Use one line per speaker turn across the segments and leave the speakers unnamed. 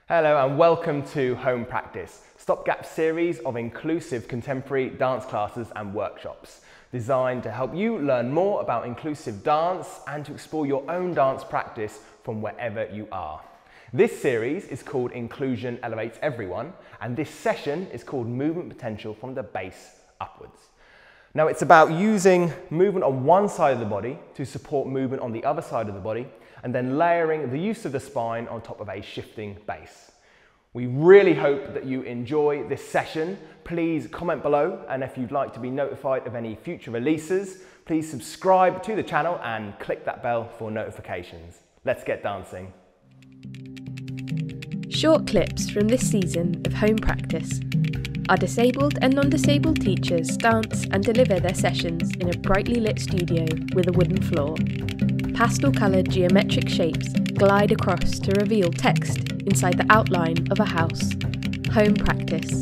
Hello and welcome to Home Practice, stopgap series of inclusive contemporary dance classes and workshops designed to help you learn more about inclusive dance and to explore your own dance practice from wherever you are. This series is called Inclusion Elevates Everyone, and this session is called Movement Potential from the Base Upwards. Now it's about using movement on one side of the body to support movement on the other side of the body, and then layering the use of the spine on top of a shifting base. We really hope that you enjoy this session. Please comment below, and if you'd like to be notified of any future releases, please subscribe to the channel and click that bell for notifications. Let's get dancing.
Short clips from this season of Home Practice. Our disabled and non-disabled teachers dance and deliver their sessions in a brightly lit studio with a wooden floor. Pastel-coloured geometric shapes glide across to reveal text inside the outline of a house. Home Practice.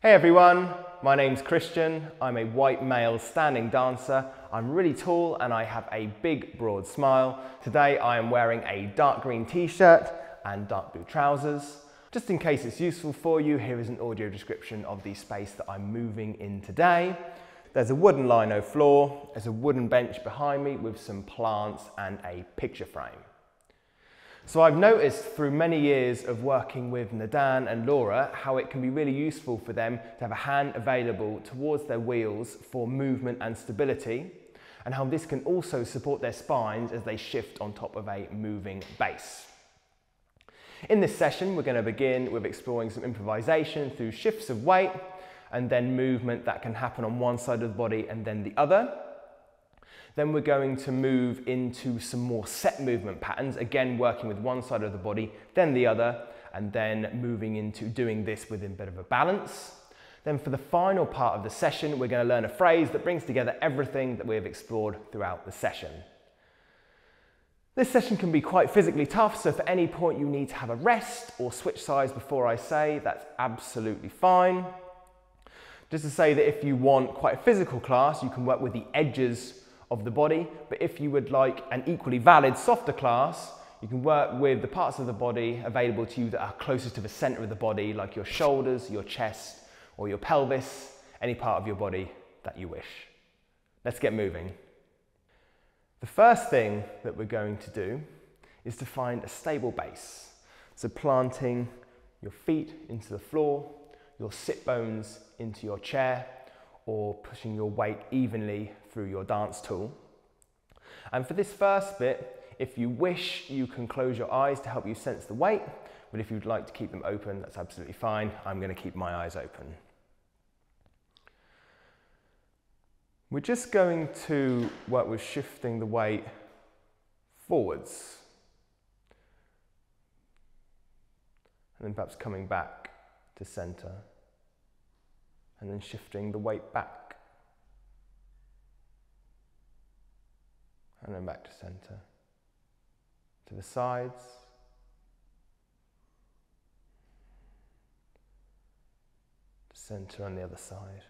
Hey everyone, my name's Christian. I'm a white male standing dancer. I'm really tall and I have a big broad smile. Today I am wearing a dark green t-shirt and dark blue trousers. Just in case it's useful for you, here is an audio description of the space that I'm moving in today. There's a wooden lino floor, there's a wooden bench behind me with some plants and a picture frame. So I've noticed through many years of working with Nadan and Laura how it can be really useful for them to have a hand available towards their wheels for movement and stability, and how this can also support their spines as they shift on top of a moving base. In this session, we're going to begin with exploring some improvisation through shifts of weight and then movement that can happen on one side of the body and then the other. Then we're going to move into some more set movement patterns, again working with one side of the body, then the other, and then moving into doing this with a bit of a balance. Then for the final part of the session, we're going to learn a phrase that brings together everything that we have explored throughout the session. This session can be quite physically tough, so if at any point you need to have a rest or switch sides before I say, that's absolutely fine. Just to say that if you want quite a physical class, you can work with the edges of the body, but if you would like an equally valid softer class, you can work with the parts of the body available to you that are closest to the center of the body, like your shoulders, your chest, or your pelvis, any part of your body that you wish. Let's get moving. The first thing that we're going to do is to find a stable base. So planting your feet into the floor, your sit bones into your chair, or pushing your weight evenly through your dance tool. And for this first bit, if you wish, you can close your eyes to help you sense the weight, but if you'd like to keep them open, that's absolutely fine. I'm going to keep my eyes open. We're just going to work with shifting the weight forwards and then perhaps coming back to center and then shifting the weight back and then back to center, to the sides, to center on the other side.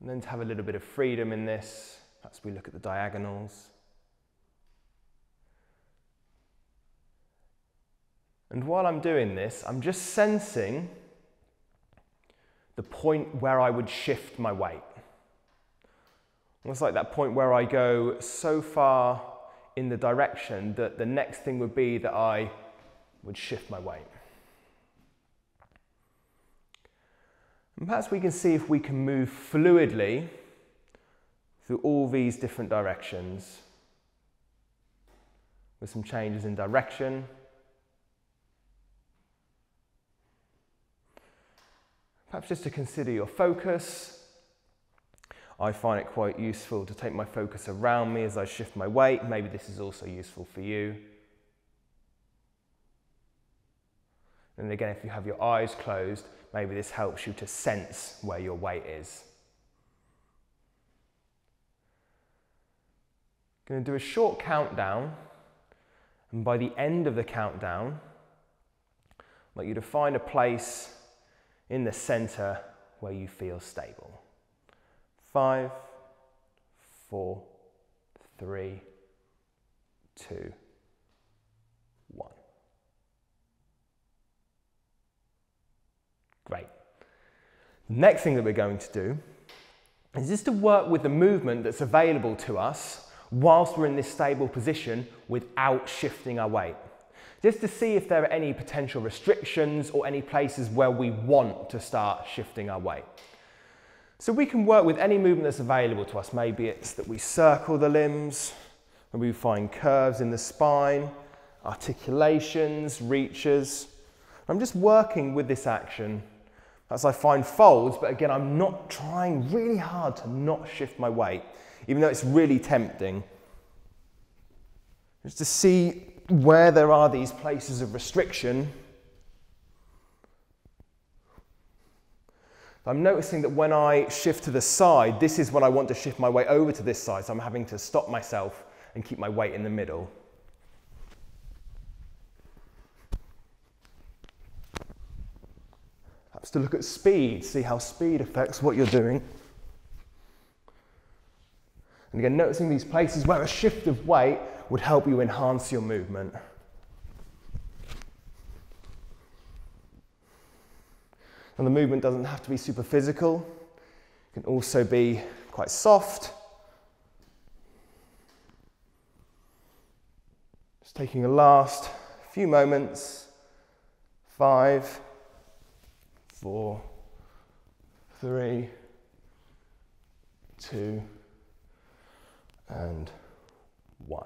And then to have a little bit of freedom in this, perhaps we look at the diagonals. And while I'm doing this, I'm just sensing the point where I would shift my weight. Almost like that point where I go so far in the direction that the next thing would be that I would shift my weight. And perhaps we can see if we can move fluidly through all these different directions with some changes in direction. Perhaps just to consider your focus. I find it quite useful to take my focus around me as I shift my weight. Maybe this is also useful for you. And again, if you have your eyes closed, maybe this helps you to sense where your weight is. I'm going to do a short countdown, and by the end of the countdown, I'd like you to find a place in the center where you feel stable. 5, 4, 3, 2, 1. Great. The next thing that we're going to do is just to work with the movement that's available to us whilst we're in this stable position without shifting our weight. Just to see if there are any potential restrictions or any places where we want to start shifting our weight. So we can work with any movement that's available to us. Maybe it's that we circle the limbs, maybe we find curves in the spine, articulations, reaches. I'm just working with this action as I find folds, but again, I'm not trying really hard to not shift my weight, even though it's really tempting. Just to see where there are these places of restriction. I'm noticing that when I shift to the side, this is when I want to shift my weight over to this side, so I'm having to stop myself and keep my weight in the middle. Perhaps to look at speed, see how speed affects what you're doing. And again, noticing these places where a shift of weight would help you enhance your movement. And the movement doesn't have to be super physical. It can also be quite soft. Just taking a last few moments. 5, 4, 3, 2, and 1.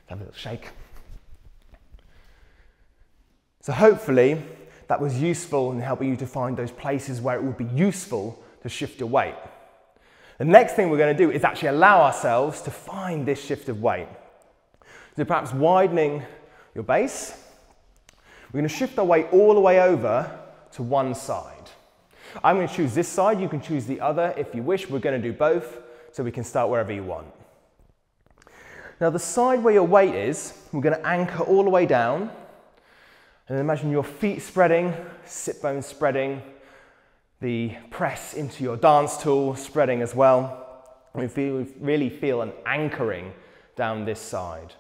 Have a little shake. So hopefully that was useful in helping you to find those places where it would be useful to shift your weight. The next thing we're going to do is actually allow ourselves to find this shift of weight. So perhaps widening your base, we're going to shift our weight all the way over to one side. I'm going to choose this side, you can choose the other if you wish. We're going to do both, so we can start wherever you want. Now the side where your weight is, we're going to anchor all the way down. And imagine your feet spreading, sit bones spreading, the press into your dance tool spreading as well. We really feel an anchoring down this side.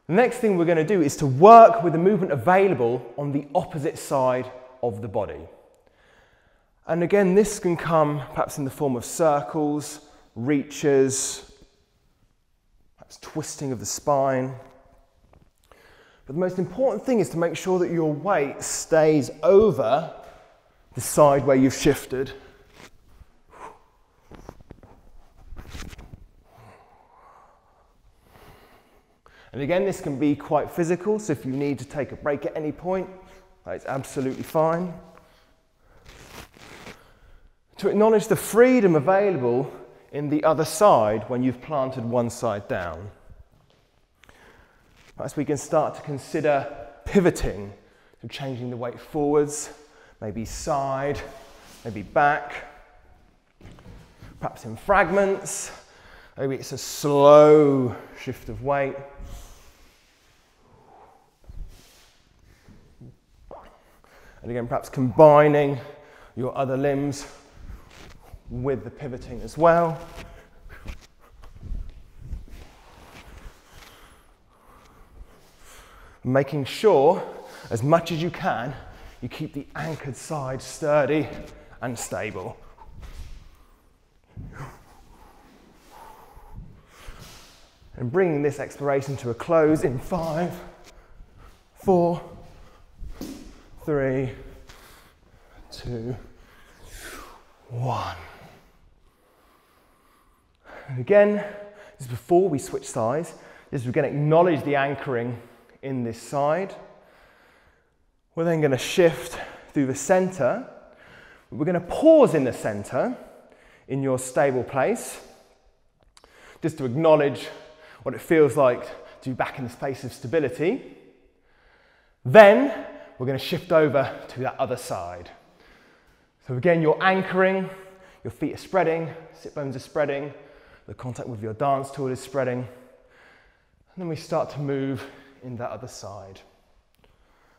The next thing we're going to do is to work with the movement available on the opposite side of the body. And again, this can come perhaps in the form of circles, reaches, perhaps twisting of the spine. But the most important thing is to make sure that your weight stays over the side where you've shifted. And again, this can be quite physical, so if you need to take a break at any point, that's absolutely fine. To acknowledge the freedom available in the other side when you've planted one side down. Perhaps we can start to consider pivoting, so changing the weight forwards, maybe side, maybe back, perhaps in fragments, maybe it's a slow shift of weight. And again, perhaps combining your other limbs with the pivoting as well. Making sure, as much as you can, you keep the anchored side sturdy and stable. And bringing this exploration to a close in 5, 4, 3, 2, 1. And again, just before we switch sides, we're going to acknowledge the anchoring in this side. We're then going to shift through the center. We're going to pause in the center in your stable place, just to acknowledge what it feels like to be back in the space of stability. Then we're going to shift over to that other side. So again, you're anchoring, your feet are spreading, sit bones are spreading, the contact with your dance tool is spreading. And then we start to move in that other side.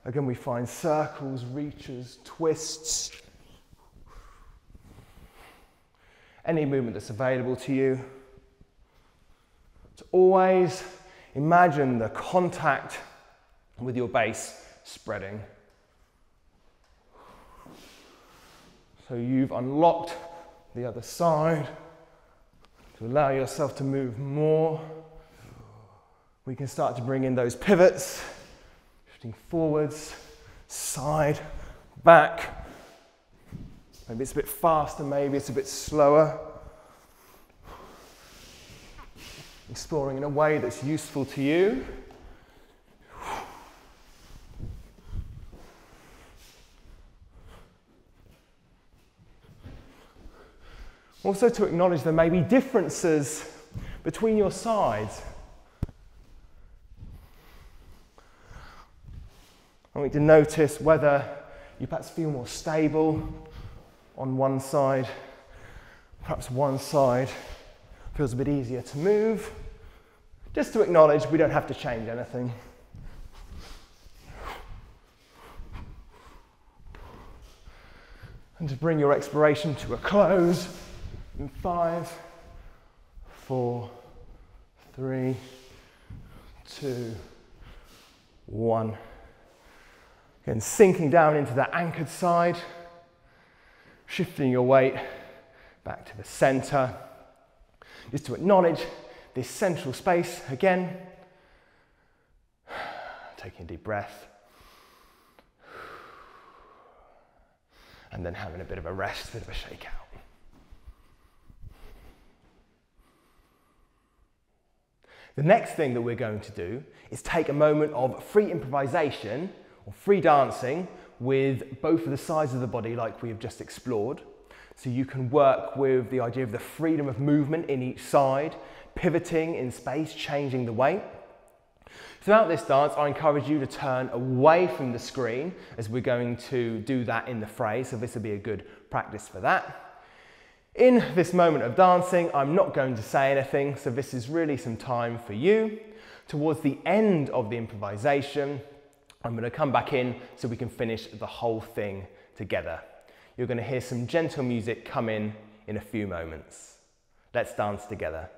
Again, we find circles, reaches, twists. Any movement that's available to you. To always imagine the contact with your base spreading. So you've unlocked the other side to allow yourself to move more. We can start to bring in those pivots, shifting forwards, side, back. Maybe it's a bit faster, maybe it's a bit slower. Exploring in a way that's useful to you. Also to acknowledge there may be differences between your sides. I want you to notice whether you perhaps feel more stable on one side, perhaps one side feels a bit easier to move. Just to acknowledge we don't have to change anything. And to bring your exploration to a close in 5, 4, 3, 2, 1. Again, sinking down into that anchored side, shifting your weight back to the center. Just to acknowledge this central space again. Taking a deep breath. And then having a bit of a rest, a bit of a shake out. The next thing that we're going to do is take a moment of free improvisation or free dancing with both of the sides of the body like we have just explored. So you can work with the idea of the freedom of movement in each side, pivoting in space, changing the weight. Throughout this dance, I encourage you to turn away from the screen as we're going to do that in the phrase, so this will be a good practice for that. In this moment of dancing, I'm not going to say anything, so this is really some time for you. Towards the end of the improvisation, I'm going to come back in so we can finish the whole thing together. You're going to hear some gentle music come in a few moments. Let's dance together.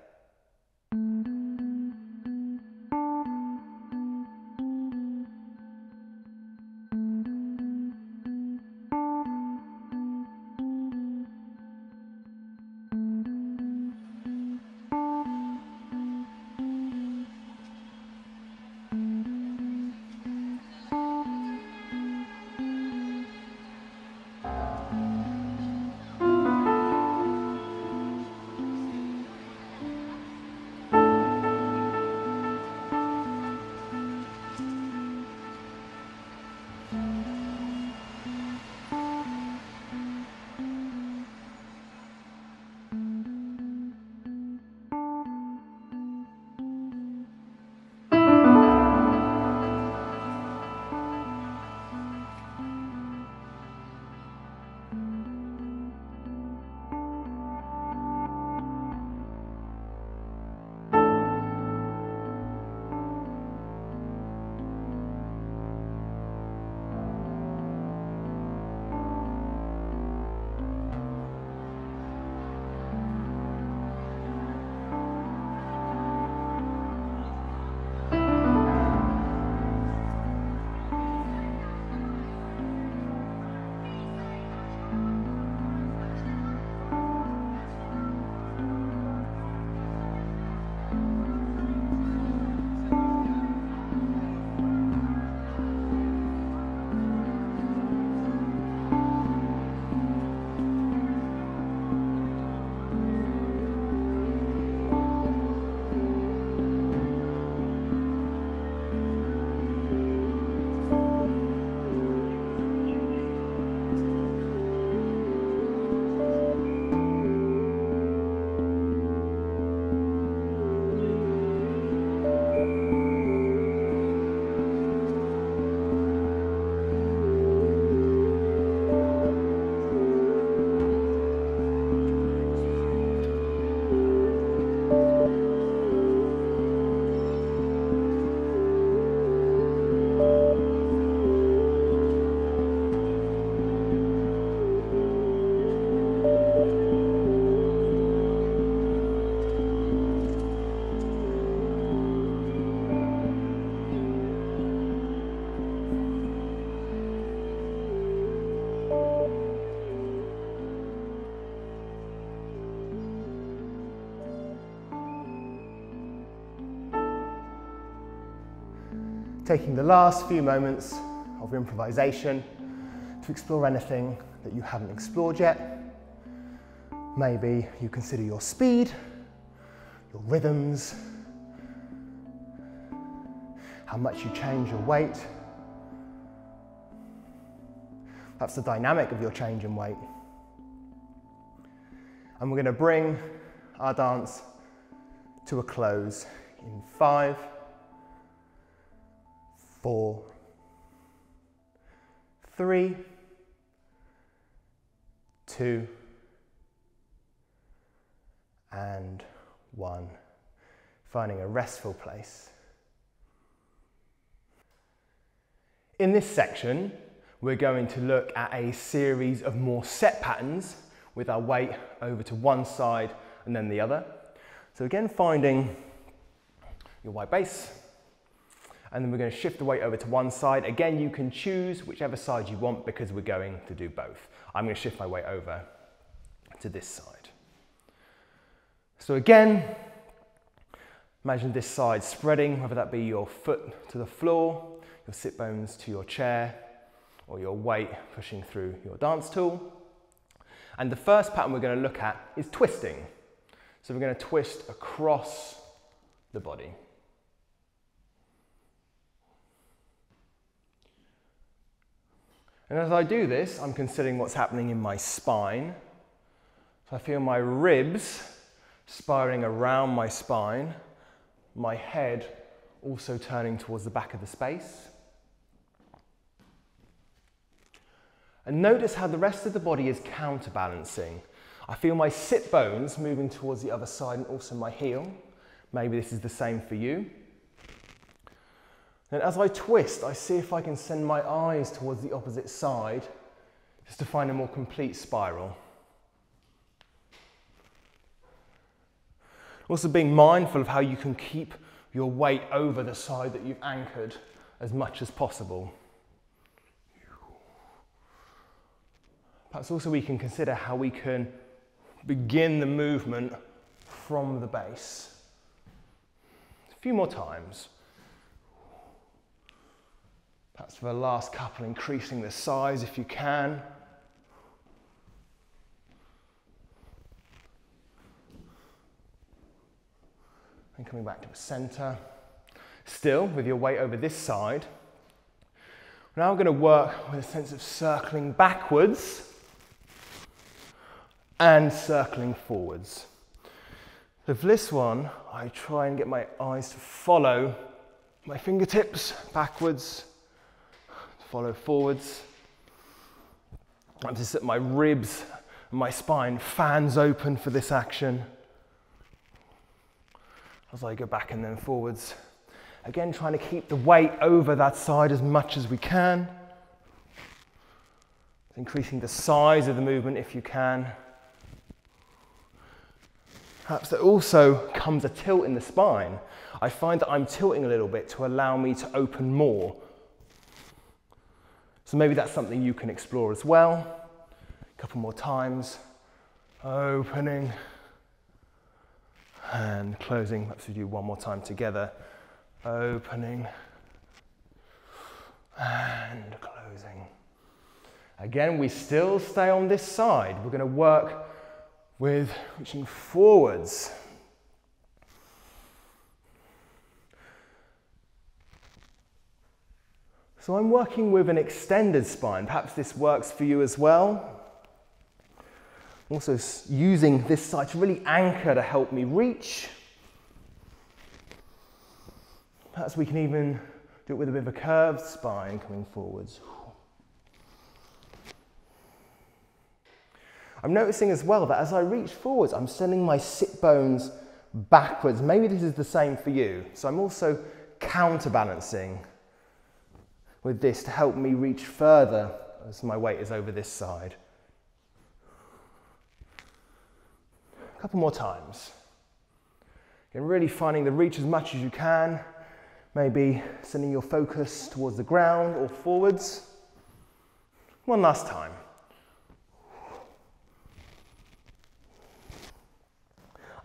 Taking the last few moments of improvisation to explore anything that you haven't explored yet. Maybe you consider your speed, your rhythms, how much you change your weight. That's the dynamic of your change in weight. And we're going to bring our dance to a close in 5, 4, 3, 2, and 1. Finding a restful place. In this section, we're going to look at a series of more set patterns with our weight over to one side and then the other. So again, finding your white base, and then we're going to shift the weight over to one side. Again, you can choose whichever side you want because we're going to do both. I'm going to shift my weight over to this side. So again, imagine this side spreading, whether that be your foot to the floor, your sit bones to your chair, or your weight pushing through your dance tool. And the first pattern we're going to look at is twisting. So we're going to twist across the body. And as I do this, I'm considering what's happening in my spine. So I feel my ribs spiraling around my spine, my head also turning towards the back of the space. And notice how the rest of the body is counterbalancing. I feel my sit bones moving towards the other side and also my heel. Maybe this is the same for you. And as I twist, I see if I can send my eyes towards the opposite side just to find a more complete spiral. Also being mindful of how you can keep your weight over the side that you've anchored as much as possible. Perhaps also we can consider how we can begin the movement from the base. A few more times. Perhaps for the last couple, increasing the size if you can. And coming back to the center. Still, with your weight over this side. Now we're going to work with a sense of circling backwards and circling forwards. So for this one, I try and get my eyes to follow my fingertips backwards, follow forwards. I'm just that my ribs and my spine fans open for this action. As I go back and then forwards. Again, trying to keep the weight over that side as much as we can. Increasing the size of the movement if you can. Perhaps there also comes a tilt in the spine. I find that I'm tilting a little bit to allow me to open more. So maybe that's something you can explore as well. A couple more times. Opening and closing. Perhaps we do one more time together. Opening and closing. Again, we still stay on this side. We're going to work with reaching forwards. So I'm working with an extended spine. Perhaps this works for you as well. Also using this side to really anchor to help me reach. Perhaps we can even do it with a bit of a curved spine coming forwards. I'm noticing as well that as I reach forwards, I'm sending my sit bones backwards. Maybe this is the same for you. So I'm also counterbalancing with this to help me reach further as my weight is over this side. A couple more times. Again, really finding the reach as much as you can. Maybe sending your focus towards the ground or forwards. One last time.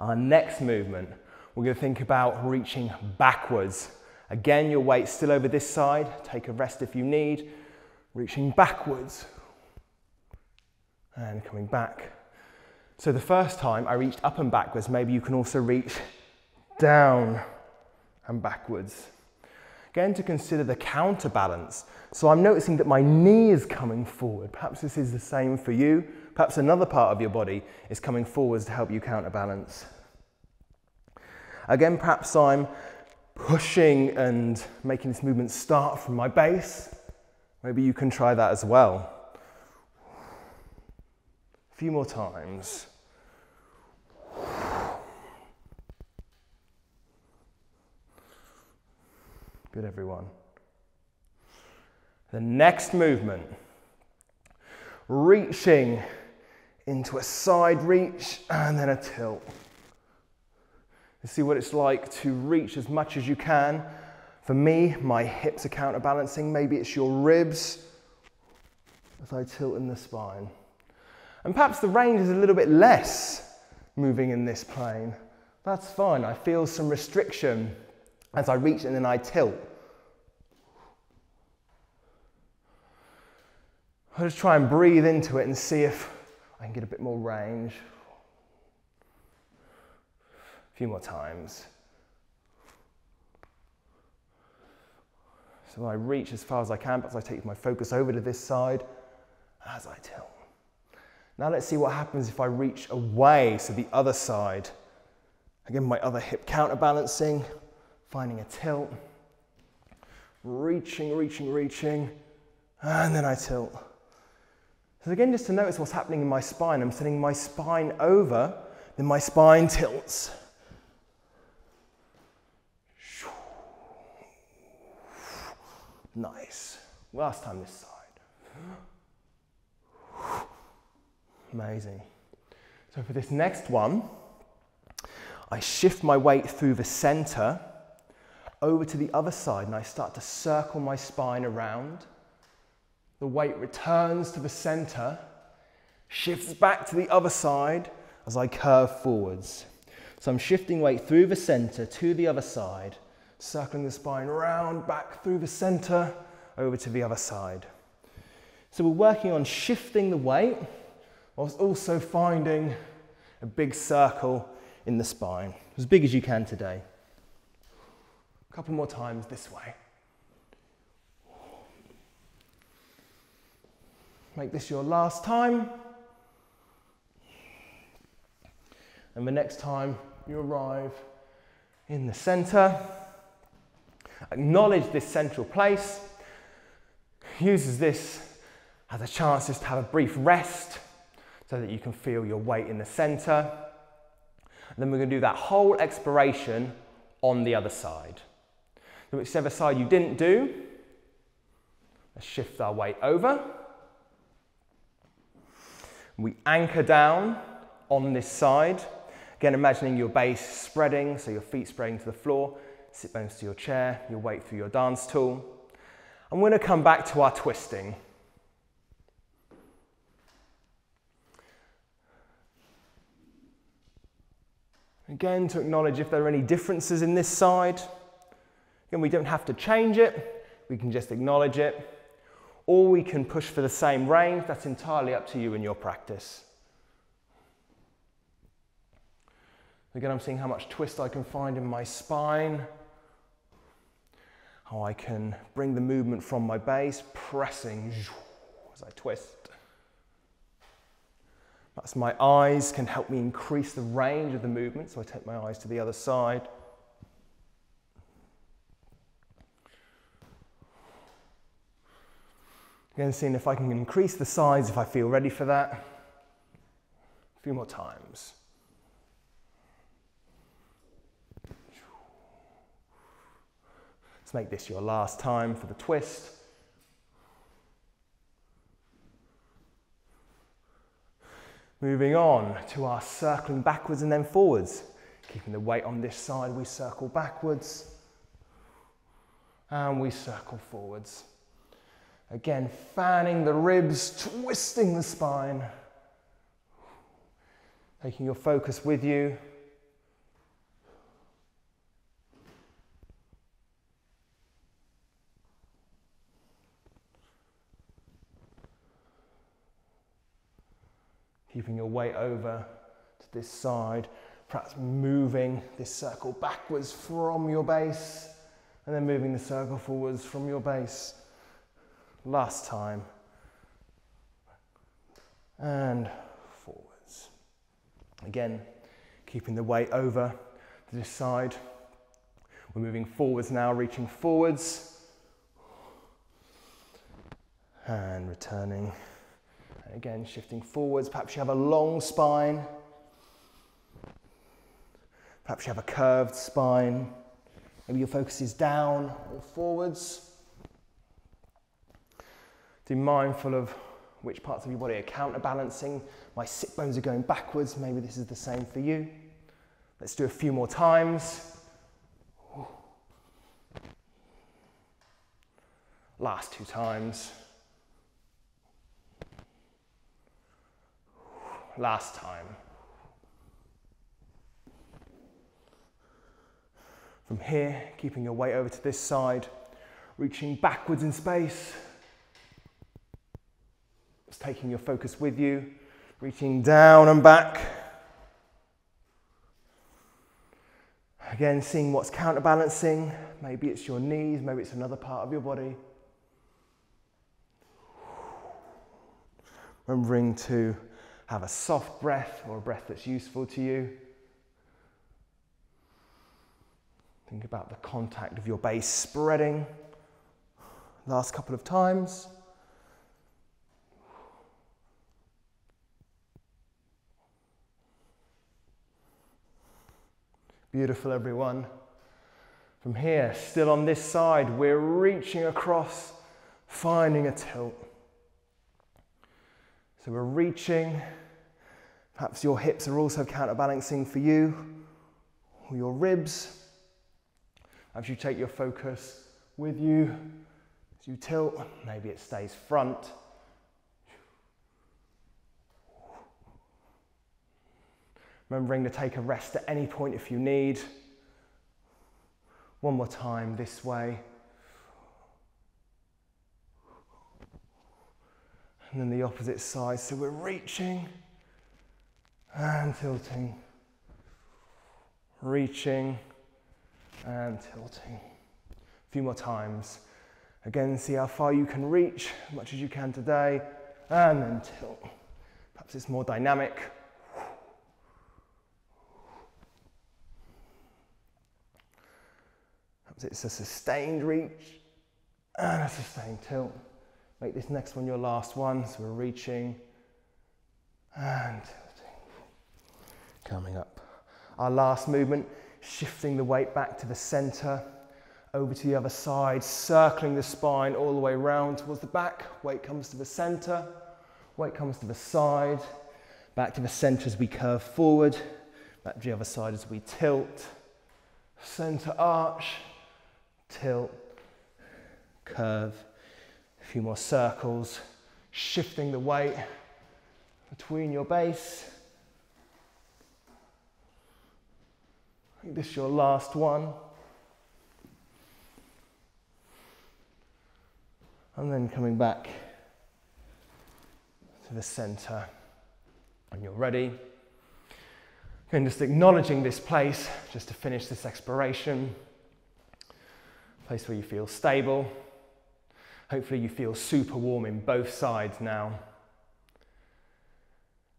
Our next movement, we're going to think about reaching backwards Again, your weight's still over this side. Take a rest if you need. Reaching backwards and coming back. So the first time I reached up and backwards, maybe you can also reach down and backwards. Again, to consider the counterbalance. So I'm noticing that my knee is coming forward. Perhaps this is the same for you. Perhaps another part of your body is coming forwards to help you counterbalance. Again, perhaps I'm pushing and making this movement start from my base. Maybe you can try that as well. A few more times. Good, everyone. The next movement, reaching into a side reach and then a tilt. You see what it's like to reach as much as you can. For me, my hips are counterbalancing. Maybe it's your ribs as I tilt in the spine. And perhaps the range is a little bit less moving in this plane. That's fine. I feel some restriction as I reach and then I tilt. I'll just try and breathe into it and see if I can get a bit more range. A few more times. So I reach as far as I can, but as I take my focus over to this side as I tilt. Now let's see what happens if I reach away, so the other side. Again, my other hip counterbalancing, finding a tilt. Reaching, reaching, reaching, and then I tilt. So again, just to notice what's happening in my spine, I'm sending my spine over, then my spine tilts. Nice. Last time this side. Amazing. So for this next one, I shift my weight through the center over to the other side and I start to circle my spine around. The weight returns to the center, shifts back to the other side as I curve forwards. So I'm shifting weight through the center to the other side, circling the spine round, back through the center, over to the other side. So we're working on shifting the weight, whilst also finding a big circle in the spine, as big as you can today. A couple more times this way. Make this your last time. And the next time you arrive in the center, acknowledge this central place. Uses this as a chance just to have a brief rest so that you can feel your weight in the center. And then we're going to do that whole exploration on the other side. So whichever side you didn't do, let's shift our weight over. We anchor down on this side. Again, imagining your base spreading, so your feet spreading to the floor, sit bones to your chair, your weight through your dance tool. And we're going to come back to our twisting. Again, to acknowledge if there are any differences in this side. Again, we don't have to change it, we can just acknowledge it. Or we can push for the same range, that's entirely up to you in your practice. Again, I'm seeing how much twist I can find in my spine, how I can bring the movement from my base, pressing as I twist. That's my eyes can help me increase the range of the movement, so I take my eyes to the other side. Again, seeing if I can increase the size if I feel ready for that. A few more times. Let's make this your last time for the twist. Moving on to our circling backwards and then forwards. Keeping the weight on this side, we circle backwards and we circle forwards. Again, fanning the ribs, twisting the spine. Taking your focus with you. Keeping your weight over to this side, perhaps moving this circle backwards from your base, and then moving the circle forwards from your base. Last time. And forwards. Again, keeping the weight over to this side. We're moving forwards now, reaching forwards. And returning. And again, shifting forwards. Perhaps you have a long spine. Perhaps you have a curved spine. Maybe your focus is down or forwards. Be mindful of which parts of your body are counterbalancing. My sit bones are going backwards. Maybe this is the same for you. Let's do a few more times. Last 2 times. Last time. From here, keeping your weight over to this side, reaching backwards in space. Just taking your focus with you, reaching down and back. Again, seeing what's counterbalancing. Maybe it's your knees, maybe it's another part of your body. Remembering to have a soft breath or a breath that's useful to you. Think about the contact of your base spreading. Last couple of times. Beautiful, everyone. From here, still on this side, we're reaching across, finding a tilt. So we're reaching. Perhaps your hips are also counterbalancing for you, or your ribs. As you take your focus with you, as you tilt, maybe it stays front. Remembering to take a rest at any point if you need. One more time this way. And then the opposite side. So we're reaching and tilting. Reaching and tilting. A few more times. Again, see how far you can reach, as much as you can today, and then tilt. Perhaps it's more dynamic. Perhaps it's a sustained reach and a sustained tilt. Make this next one your last one. So we're reaching and tilting. Coming up. Our last movement, shifting the weight back to the center, over to the other side, circling the spine all the way around towards the back. Weight comes to the center, weight comes to the side, back to the center as we curve forward, back to the other side as we tilt, center arch, tilt, curve. A few more circles, shifting the weight between your base. I think this is your last one. And then coming back to the center. When you're ready, again, just acknowledging this place, just to finish this exploration. Place where you feel stable. Hopefully you feel super warm in both sides now.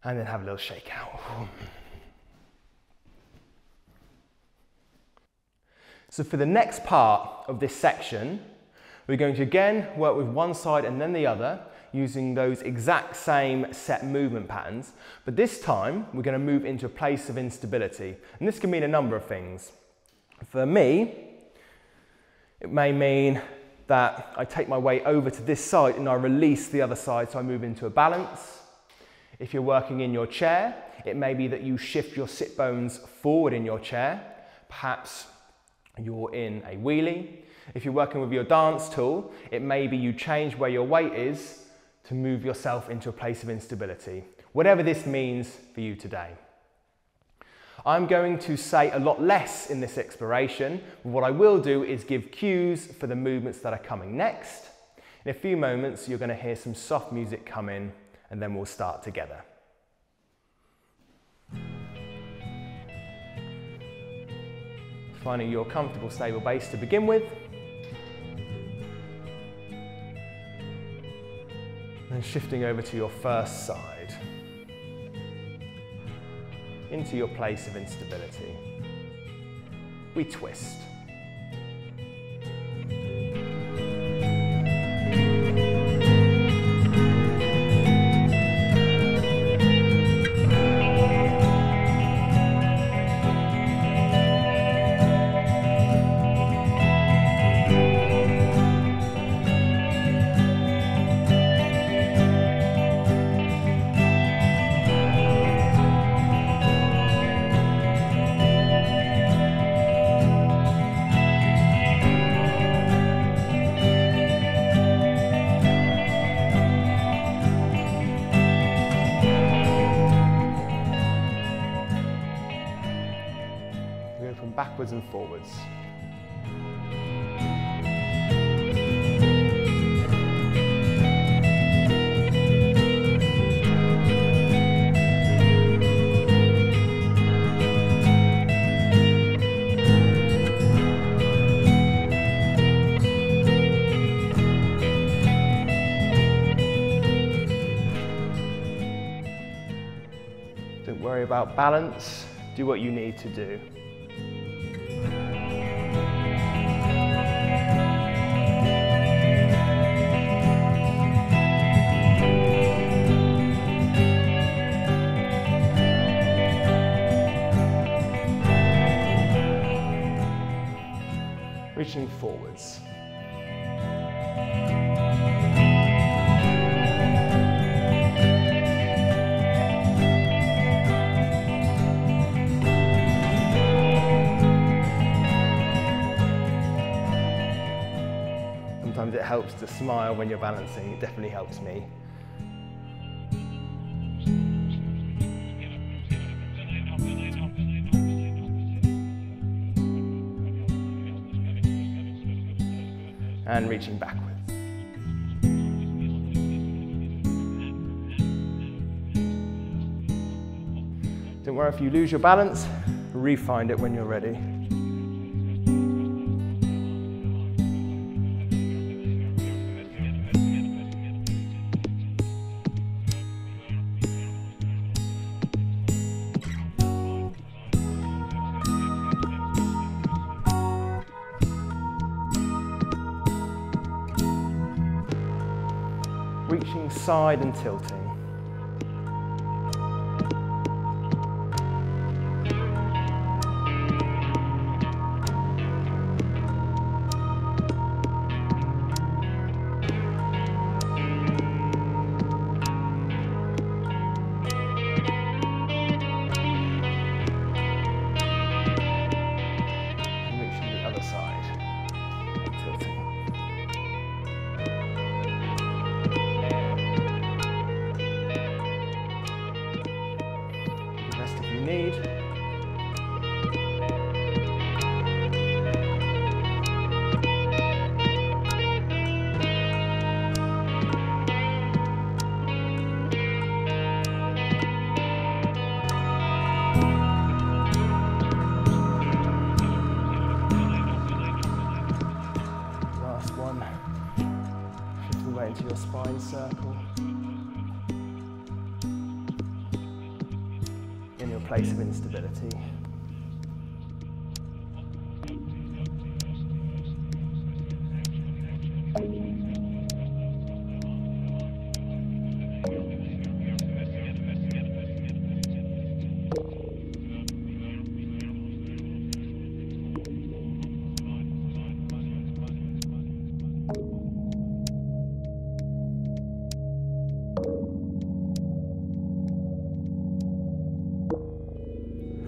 And then have a little shake out. So for the next part of this section, we're going to again work with one side and then the other, using those exact same set movement patterns. But this time, we're going to move into a place of instability. And this can mean a number of things. For me, it may mean that I take my weight over to this side and I release the other side, so I move into a balance. If you're working in your chair, it may be that you shift your sit bones forward in your chair. Perhaps you're in a wheelie. If you're working with your dance tool, it may be you change where your weight is to move yourself into a place of instability. Whatever this means for you today. I'm going to say a lot less in this exploration, but what I will do is give cues for the movements that are coming next. In a few moments, you're going to hear some soft music come in, and then we'll start together. Finding your comfortable, stable base to begin with. And shifting over to your first side, into your place of instability. We twist. From backwards and forwards. Don't worry about balance, do what you need to do. Reaching forwards. Sometimes it helps to smile when you're balancing. It definitely helps me. And reaching backwards. Don't worry if you lose your balance, re-find it when you're ready. Reaching side and tilting. And reaching the other side and tilting. Need. Last one. Shift the weight into your spine circle. In your place of instability.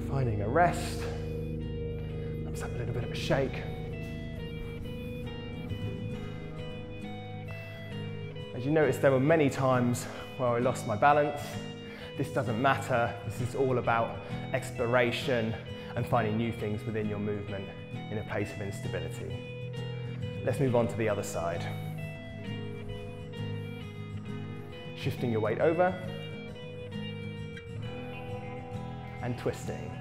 Finding a rest, perhaps have a little bit of a shake. As you notice, there were many times where I lost my balance. This doesn't matter, this is all about exploration and finding new things within your movement in a place of instability. Let's move on to the other side. Shifting your weight over and twisting.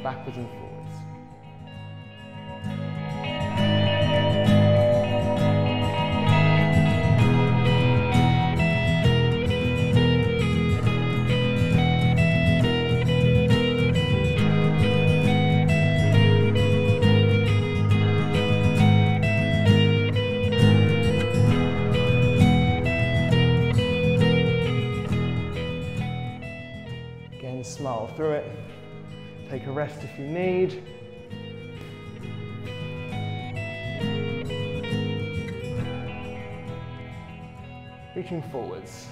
backwards and forwards. Again, smile through it. Take a rest if you need. Reaching forwards.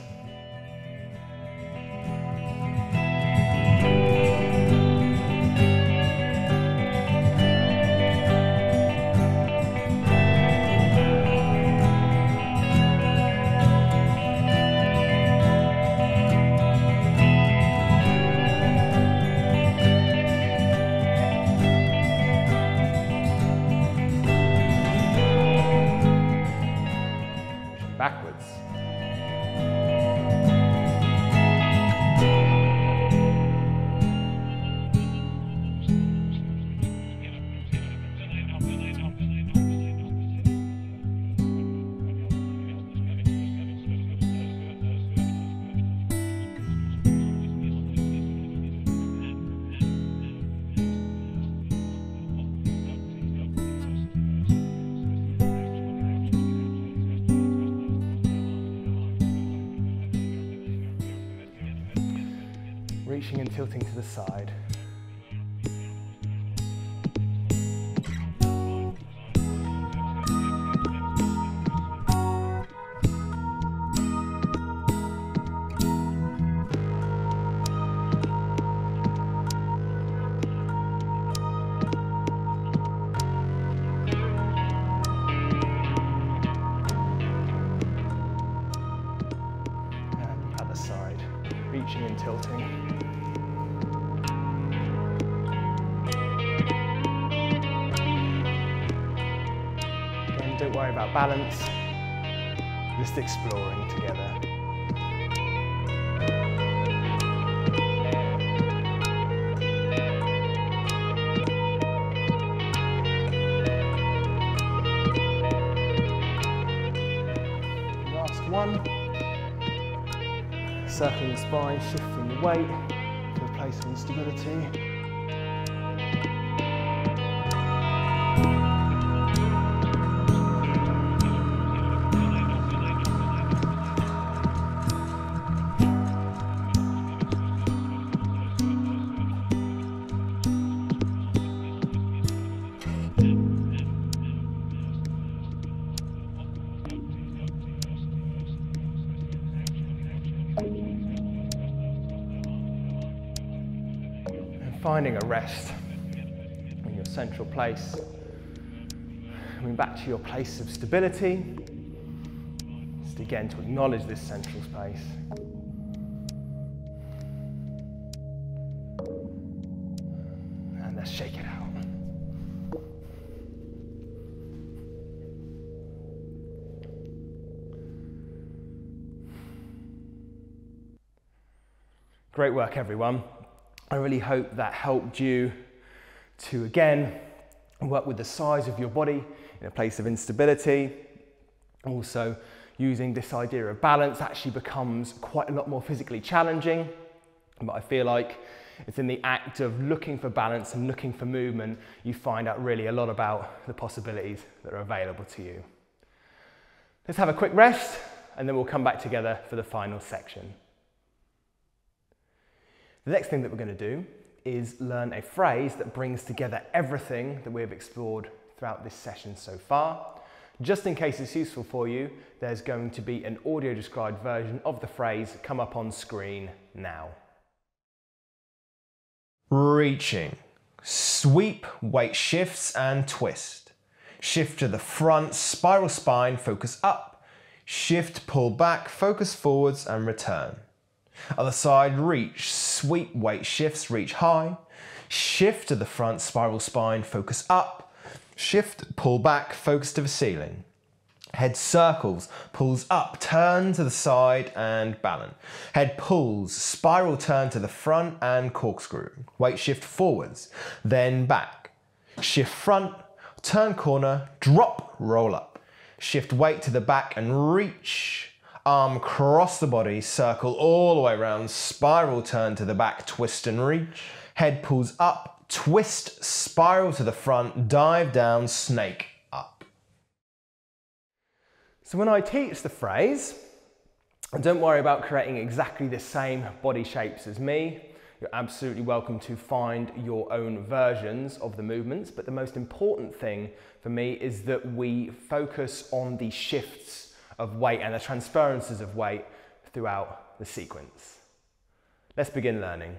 Backwards. Reaching and tilting to the side. And other side. Reaching and tilting. Don't worry about balance, just exploring together. Last one. Circling the spine, shifting the weight to a place of instability. Finding a rest in your central place, coming back to your place of stability, just again to acknowledge this central space. And let's shake it out. Great work, everyone. I really hope that helped you to, again, work with the size of your body in a place of instability. Also, using this idea of balance actually becomes quite a lot more physically challenging, but I feel like it's in the act of looking for balance and looking for movement, you find out really a lot about the possibilities that are available to you. Let's have a quick rest, and then we'll come back together for the final section. The next thing that we're going to do is learn a phrase that brings together everything that we've explored throughout this session so far. Just in case it's useful for you, there's going to be an audio described version of the phrase come up on screen now.
Reaching. Sweep, weight shifts and twist. Shift to the front, spiral spine, focus up. Shift, pull back, focus forwards and return. Other side, reach, sweep, weight shifts, reach high. Shift to the front, spiral spine, focus up. Shift, pull back, focus to the ceiling. Head circles, pulls up, turn to the side and balance. Head pulls, spiral turn to the front and corkscrew. Weight shift forwards, then back. Shift front, turn corner, drop, roll up. Shift weight to the back and reach. Arm across the body, circle all the way around, spiral turn to the back, twist and reach. Head pulls up, twist, spiral to the front, dive down, snake up.
So when I teach the phrase, don't worry about creating exactly the same body shapes as me. You're absolutely welcome to find your own versions of the movements, but the most important thing for me is that we focus on the shifts of weight and the transferences of weight throughout the sequence. Let's begin learning.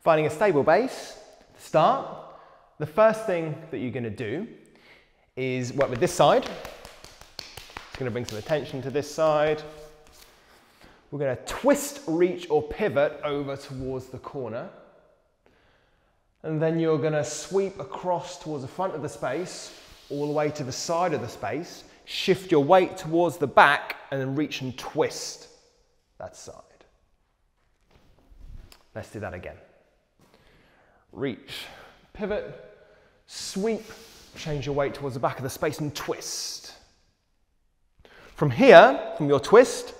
Finding a stable base to start, the first thing that you're going to do is work with this side. It's going to bring some attention to this side. We're going to twist, reach or pivot over towards the corner. And then you're going to sweep across towards the front of the space, all the way to the side of the space. Shift your weight towards the back and then reach and twist that side. Let's do that again. Reach, pivot, sweep, change your weight towards the back of the space and twist. From here, from your twist,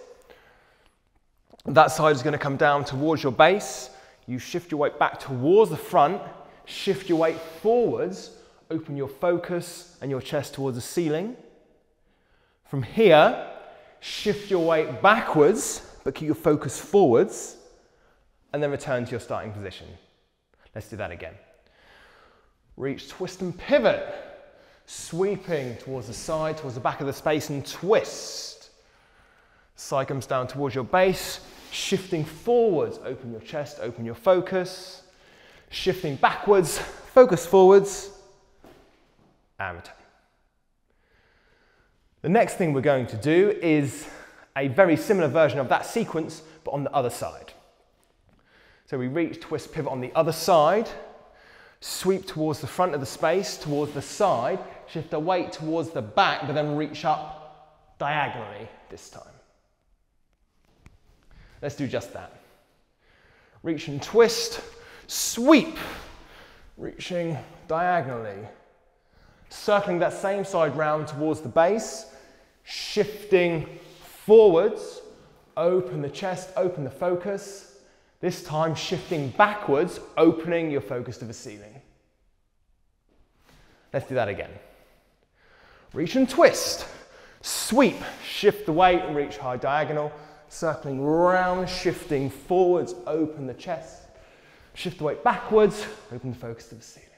that side is going to come down towards your base. You shift your weight back towards the front, shift your weight forwards, open your focus and your chest towards the ceiling. From here, shift your weight backwards, but keep your focus forwards, and then return to your starting position. Let's do that again. Reach, twist and pivot. Sweeping towards the side, towards the back of the space and twist. Side comes down towards your base. Shifting forwards, open your chest, open your focus. Shifting backwards, focus forwards, and return. The next thing we're going to do is a very similar version of that sequence, but on the other side. So we reach, twist, pivot on the other side, sweep towards the front of the space, towards the side, shift the weight towards the back, but then reach up diagonally this time. Let's do just that. Reach and twist, sweep, reaching diagonally. Circling that same side round towards the base, shifting forwards, open the chest, open the focus. This time shifting backwards, opening your focus to the ceiling. Let's do that again. Reach and twist, sweep, shift the weight and reach high diagonal. Circling round, shifting forwards, open the chest. Shift the weight backwards, open the focus to the ceiling.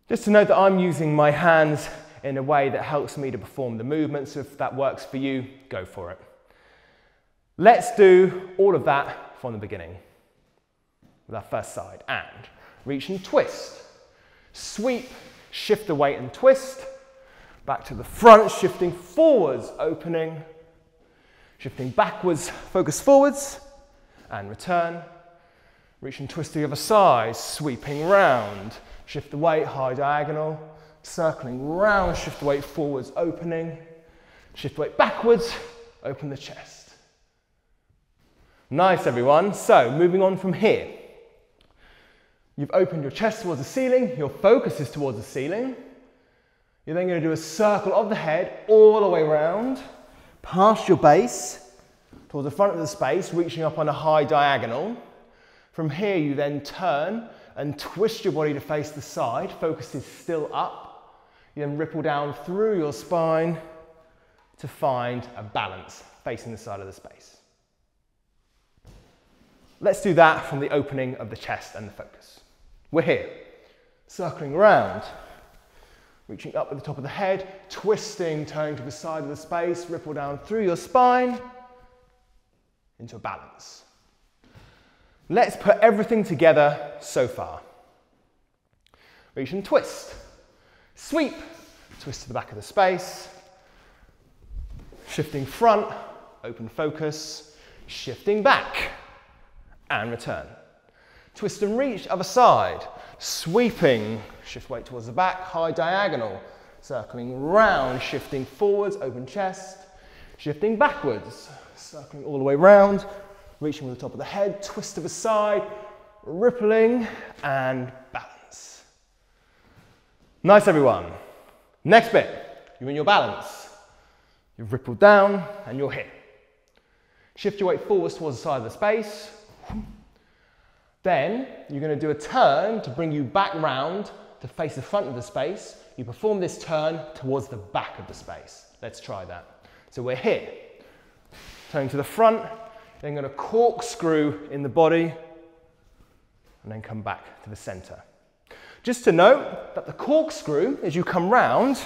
Just to note that I'm using my hands in a way that helps me to perform the movement, so if that works for you, go for it. Let's do all of that from the beginning with our first side. And reach and twist. Sweep, shift the weight and twist. Back to the front, shifting forwards, opening. Shifting backwards, focus forwards, and return. Reach and twist to the other side, sweeping round. Shift the weight, high diagonal. Circling round, shift the weight forwards, opening. Shift the weight backwards, open the chest. Nice, everyone. So, moving on from here. You've opened your chest towards the ceiling. Your focus is towards the ceiling. You're then going to do a circle of the head all the way around, past your base, towards the front of the space, reaching up on a high diagonal. From here, you then turn and twist your body to face the side. Focus is still up. You then ripple down through your spine to find a balance facing the side of the space. Let's do that from the opening of the chest and the focus. We're here, circling around, reaching up at the top of the head, twisting, turning to the side of the space, ripple down through your spine into a balance. Let's put everything together so far. Reach and twist. Sweep, twist to the back of the space. Shifting front, open focus, shifting back, and return. Twist and reach, other side. Sweeping, shift weight towards the back, high diagonal. circling round, shifting forwards, open chest, shifting backwards, circling all the way round, reaching with the top of the head, twist to the side, rippling and balance. Nice everyone. Next bit, you're in your balance. You've rippled down and you're here. Shift your weight forwards towards the side of the space. Then you're going to do a turn to bring you back round to face the front of the space. You perform this turn towards the back of the space. Let's try that. So we're here. Turning to the front, then going to corkscrew in the body and then come back to the center. Just to note that the corkscrew, as you come round,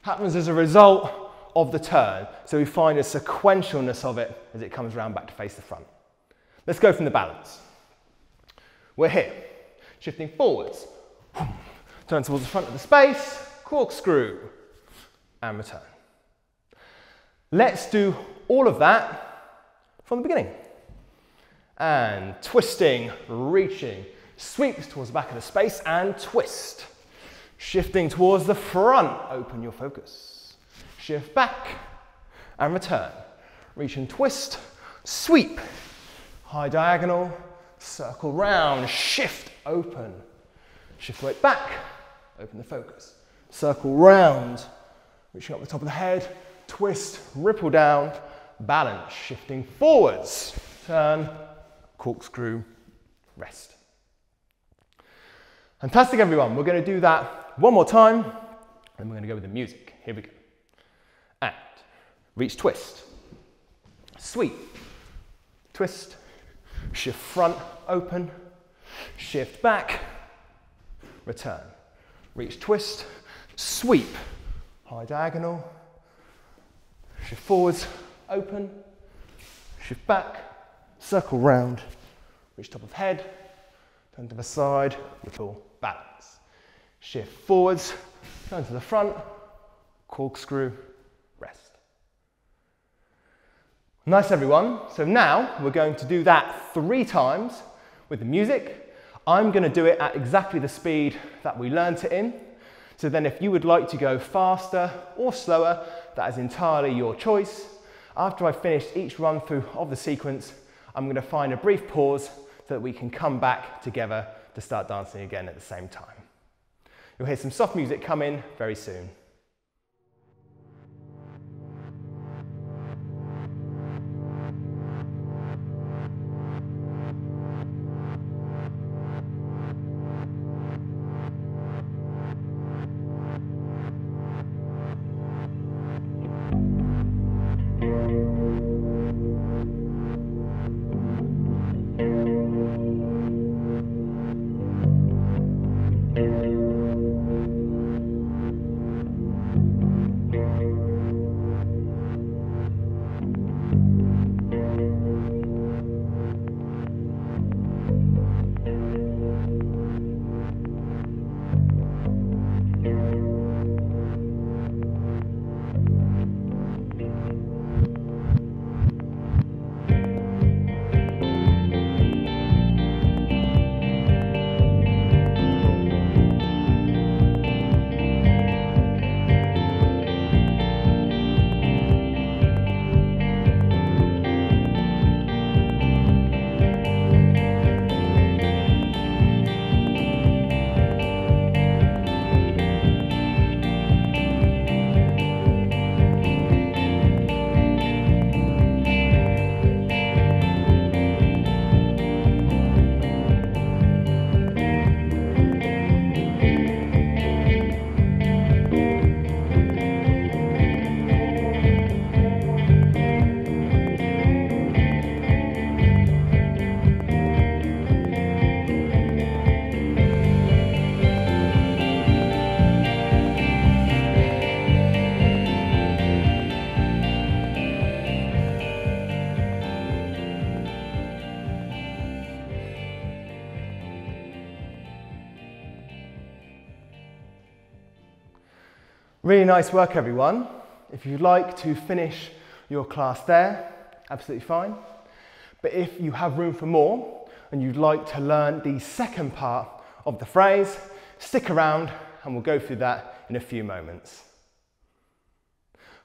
happens as a result of the turn. So we find a sequentialness of it as it comes round back to face the front. Let's go from the balance. We're here, shifting forwards, turn towards the front of the space, corkscrew, and return. Let's do all of that from the beginning. And twisting, reaching, sweeps towards the back of the space and twist. Shifting towards the front, open your focus. Shift back and return. Reach and twist, sweep, high diagonal, circle round, shift, open. Shift weight back, open the focus. Circle round, reaching up the top of the head, twist, ripple down, balance, shifting forwards, turn, corkscrew, rest. Fantastic everyone, we're going to do that one more time, and we're going to go with the music. Here we go. And reach, twist, sweep, twist, shift front, open, shift back, return. Reach, twist, sweep, high diagonal, shift forwards, open, shift back, circle round, reach top of head, turn to the side, ripple, balance. Shift forwards, turn to the front, corkscrew, rest. Nice everyone. So now we're going to do that 3 times with the music. I'm going to do it at exactly the speed that we learnt it in. So then if you would like to go faster or slower, that is entirely your choice. After I've finished each run through of the sequence, I'm going to find a brief pause so that we can come back together to start dancing again at the same time. You'll hear some soft music come in very soon. Really nice work, everyone. If you'd like to finish your class there, absolutely fine. But if you have room for more and you'd like to learn the second part of the phrase, stick around and we'll go through that in a few moments.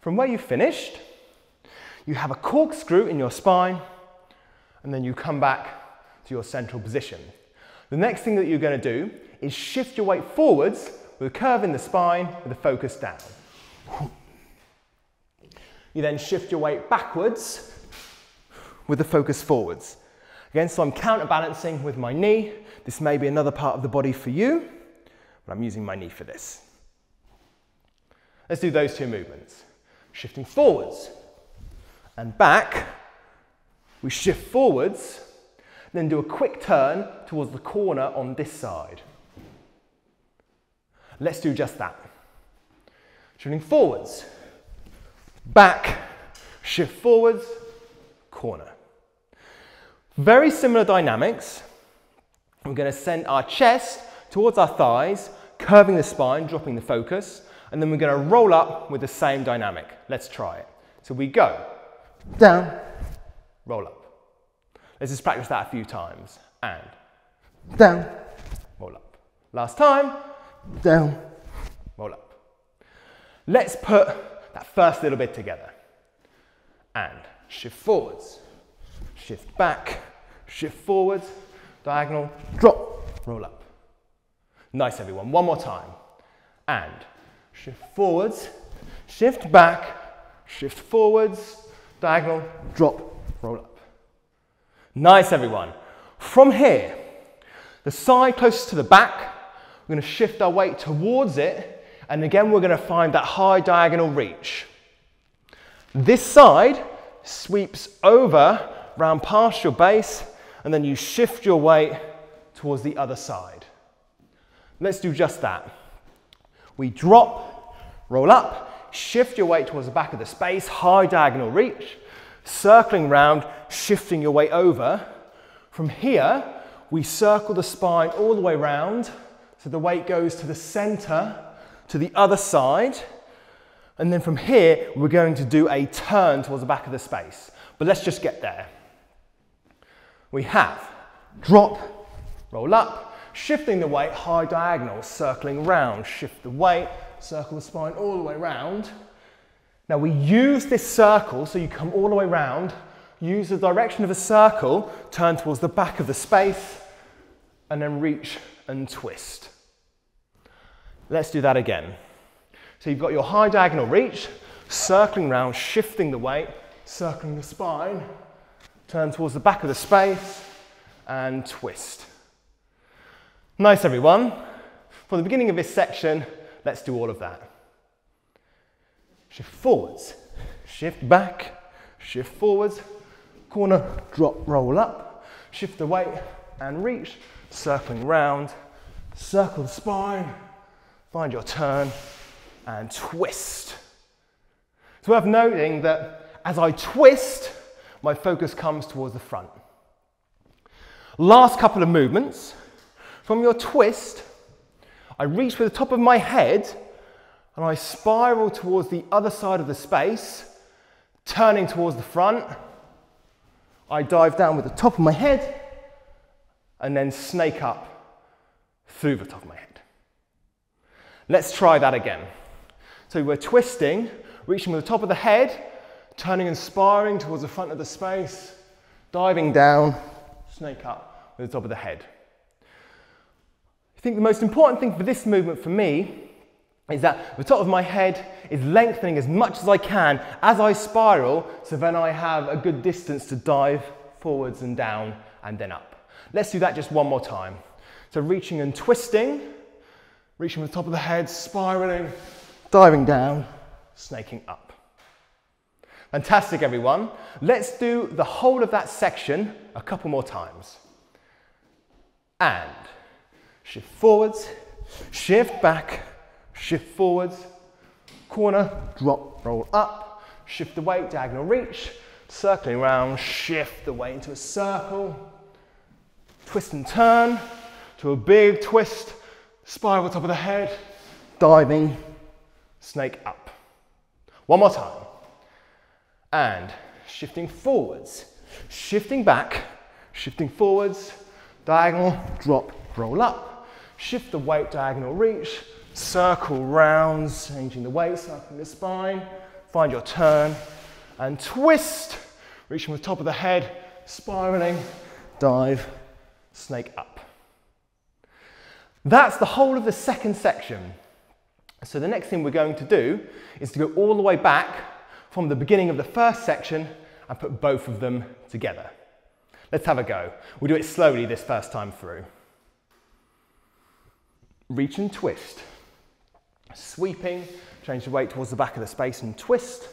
From where you finished, you have a corkscrew in your spine, and then you come back to your central position. The next thing that you're going to do is shift your weight forwards with a curve in the spine with a focus down. You then shift your weight backwards with the focus forwards. Again, so I'm counterbalancing with my knee. This may be another part of the body for you, but I'm using my knee for this. Let's do those two movements. Shifting forwards and back. We shift forwards, then do a quick turn towards the corner on this side. Let's do just that. Shifting forwards, back, shift forwards, corner. Very similar dynamics. We're going to send our chest towards our thighs, curving the spine, dropping the focus, and then we're going to roll up with the same dynamic. Let's try it. So we go down, roll up. Let's just practice that a few times. And down, roll up. Last time, down, roll up. Let's put that first little bit together. And shift forwards, shift back, shift forwards, diagonal, drop, roll up. Nice, everyone. One more time. And shift forwards, shift back, shift forwards, diagonal, drop, roll up. Nice, everyone. From here, the side closest to the back, we're going to shift our weight towards it, and again we're going to find that high diagonal reach. This side sweeps over, round past your base, and then you shift your weight towards the other side. Let's do just that. We drop, roll up, shift your weight towards the back of the space, high diagonal reach, circling round, shifting your weight over. From here, we circle the spine all the way round, so the weight goes to the center, to the other side, and then from here, we're going to do a turn towards the back of the space. But let's just get there. We have drop, roll up, shifting the weight, high diagonal, circling round, shift the weight, circle the spine all the way round. Now we use this circle, so you come all the way round, use the direction of a circle, turn towards the back of the space, and then reach and twist. Let's do that again. So you've got your high diagonal reach, circling round, shifting the weight, circling the spine, turn towards the back of the space, and twist. Nice, everyone. For the beginning of this section, let's do all of that. Shift forwards, shift back, shift forwards, corner, drop, roll up, shift the weight and reach, circling round, circle the spine, find your turn and twist. It's worth noting that as I twist, my focus comes towards the front. Last couple of movements. From your twist, I reach with the top of my head and I spiral towards the other side of the space, turning towards the front. I dive down with the top of my head and then snake up through the top of my head. Let's try that again. So we're twisting, reaching with the top of the head, turning and spiraling towards the front of the space, diving down, snake up with the top of the head. I think the most important thing for this movement for me is that the top of my head is lengthening as much as I can as I spiral, so then I have a good distance to dive forwards and down and then up. Let's do that just one more time. So reaching and twisting, reaching with the top of the head, spiraling, diving down, snaking up. Fantastic, everyone. Let's do the whole of that section a couple more times. And shift forwards, shift back, shift forwards, corner, drop, roll up, shift the weight, diagonal reach, circling around, shift the weight into a circle, twist and turn to a big twist, spiral top of the head, diving, snake up. One more time. And shifting forwards, shifting back, shifting forwards, diagonal, drop, roll up, shift the weight, diagonal reach, circle round, changing the weight, circling the spine, find your turn, and twist, reaching the top of the head, spiraling, dive, snake up. That's the whole of the second section. So the next thing we're going to do is to go all the way back from the beginning of the first section and put both of them together. Let's have a go. We'll do it slowly this first time through. Reach and twist. Sweeping, change the weight towards the back of the space and twist.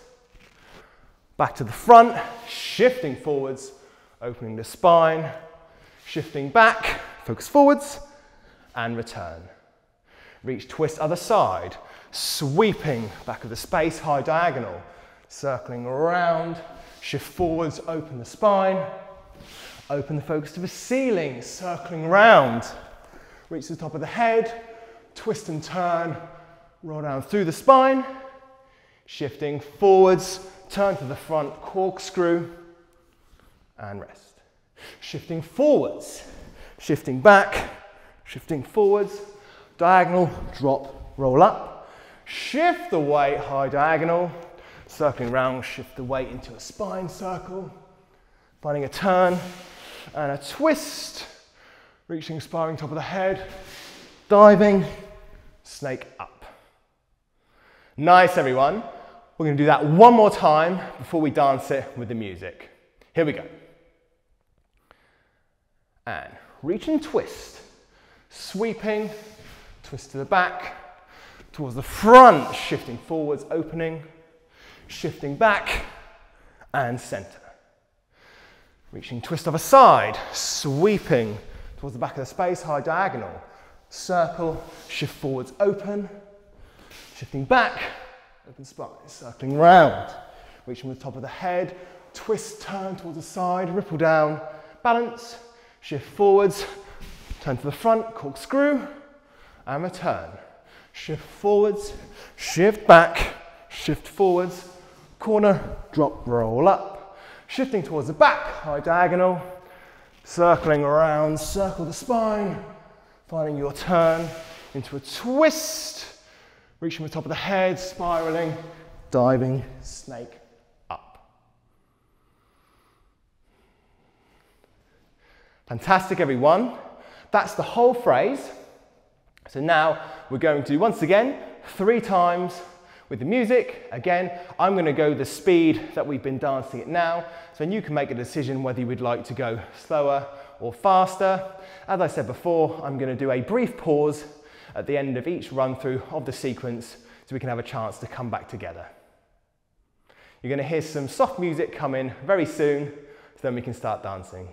Back to the front, shifting forwards, opening the spine, shifting back, focus forwards, and return. Reach, twist, other side, sweeping, back of the space, high diagonal, circling around, shift forwards, open the spine, open the focus to the ceiling, circling round, reach to the top of the head, twist and turn, roll down through the spine, shifting forwards, turn to the front, corkscrew, and rest. Shifting forwards, shifting back, shifting forwards, diagonal, drop, roll up, shift the weight, high diagonal, circling round, shift the weight into a spine circle, finding a turn and a twist, reaching, spiraling top of the head, diving, snake up. Nice, everyone. We're going to do that one more time before we dance it with the music. Here we go. And reach and twist, sweeping, twist to the back, towards the front, shifting forwards, opening, shifting back, and center. Reaching, twist other side, sweeping towards the back of the space, high diagonal, circle, shift forwards, open, shifting back, open spine, circling round, reaching the top of the head, twist, turn towards the side, ripple down, balance, shift forwards, turn to the front, corkscrew, and return. Shift forwards, shift back, shift forwards, corner, drop, roll up, shifting towards the back, high diagonal, circling around, circle the spine, finding your turn into a twist, reaching the top of the head, spiraling, diving, snake up. Fantastic, everyone. That's the whole phrase. So now we're going to, once again, 3 times with the music. Again, I'm going to go the speed that we've been dancing it now, so then you can make a decision whether you would like to go slower or faster. As I said before, I'm going to do a brief pause at the end of each run through of the sequence so we can have a chance to come back together. You're going to hear some soft music come in very soon, so then we can start dancing.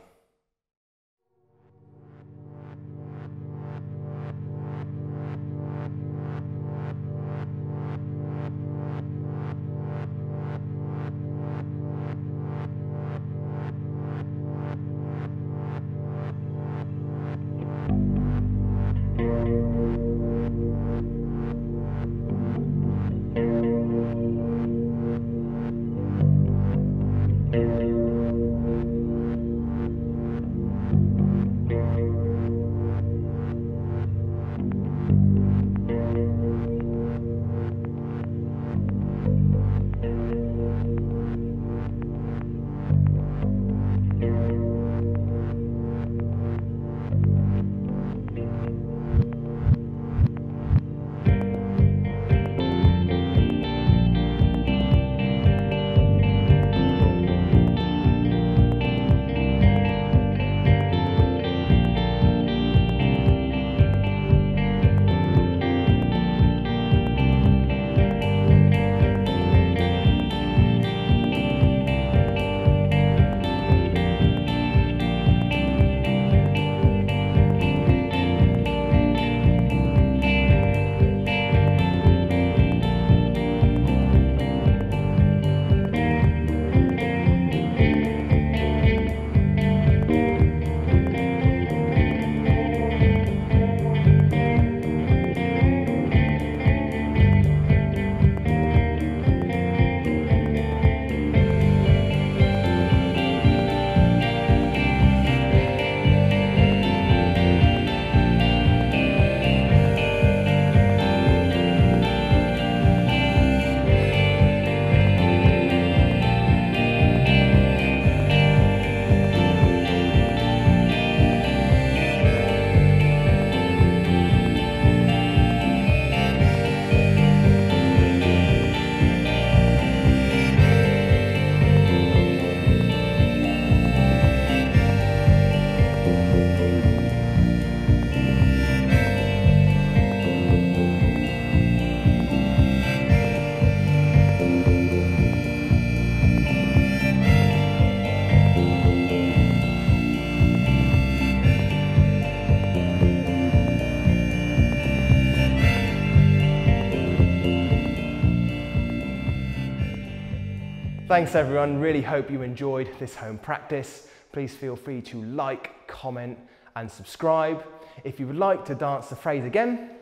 Thanks everyone, really hope you enjoyed this home practice. Please feel free to like, comment and subscribe. If you would like to dance the phrase again,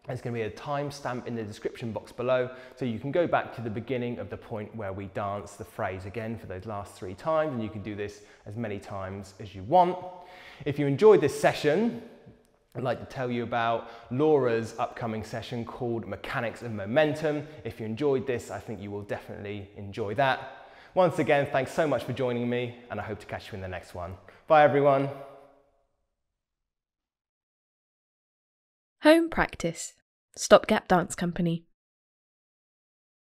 there's going to be a timestamp in the description box below, so you can go back to the beginning of the point where we dance the phrase again for those last 3 times, and you can do this as many times as you want. If you enjoyed this session, I'd like to tell you about Laura's upcoming session called Mechanics of Momentum. If you enjoyed this, I think you will definitely enjoy that. Once again, thanks so much for joining me, and I hope to catch you in the next one. Bye everyone.
Home Practice, Stopgap Dance Company.